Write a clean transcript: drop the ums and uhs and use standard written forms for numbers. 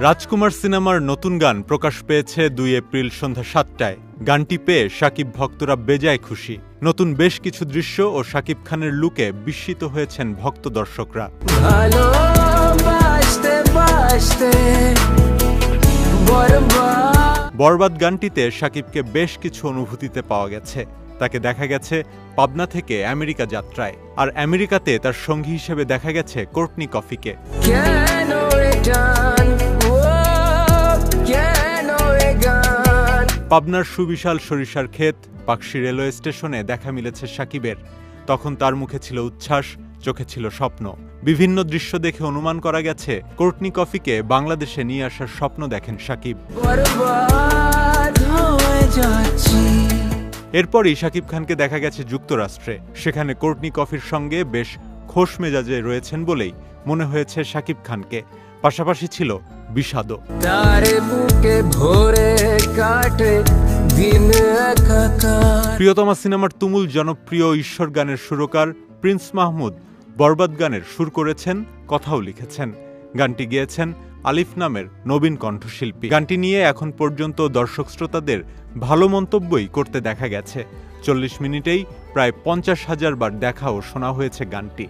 রাজকুমার সিনেমার নতুন গান প্রকাশ পেয়েছে ২ এপ্রিল সন্ধ্যা ৭টায়। গানটি পেয়ে শাকিব ভক্তরা বেজায় খুশি। নতুন বেশ কিছু দৃশ্য ও শাকিব খানের লুকে বিস্মিত হয়েছেন ভক্ত দর্শকরা। বরবাদ গানটিতে শাকিবকে বেশ কিছু অনুভূতিতে পাওয়া গেছে। তাকে দেখা গেছে পাবনা থেকে আমেরিকা যাত্রায়, আর আমেরিকাতে তার সঙ্গী হিসেবে দেখা গেছে কোর্টনি কফিকে। পাবনার সুবিশাল সরিষার ক্ষেত, পাকশি রেলওয়ে স্টেশনে দেখা মিলেছে শাকিবের। তখন তার মুখে ছিল উচ্ছ্বাস, চোখে ছিল স্বপ্ন। বিভিন্ন দৃশ্য দেখে অনুমান করা গেছে কোর্টনি কফিকে বাংলাদেশে নিয়ে আসার স্বপ্ন দেখেন শাকিব। এরপরই শাকিব খানকে দেখা গেছে যুক্তরাষ্ট্রে। সেখানে কোর্টনি কফির সঙ্গে বেশ খোশ মেজাজে রয়েছেন বলেই মনে হয়েছে শাকিব খানকে। পাশাপাশি ছিল বিষাদও। প্রিয়তমা সিনেমার তুমুল জনপ্রিয় ঈশ্বর গানের সুরকার প্রিন্স মাহমুদ বরবাদ গানের সুর করেছেন, কথাও লিখেছেন। গানটি গেয়েছেন আলিফ নামের নবীন কণ্ঠশিল্পী। গানটি নিয়ে এখন পর্যন্ত দর্শক শ্রোতাদের ভালো মন্তব্যই করতে দেখা গেছে। ৪০ মিনিটেই প্রায় ৫০,০০০ বার দেখা ও শোনা হয়েছে গানটি।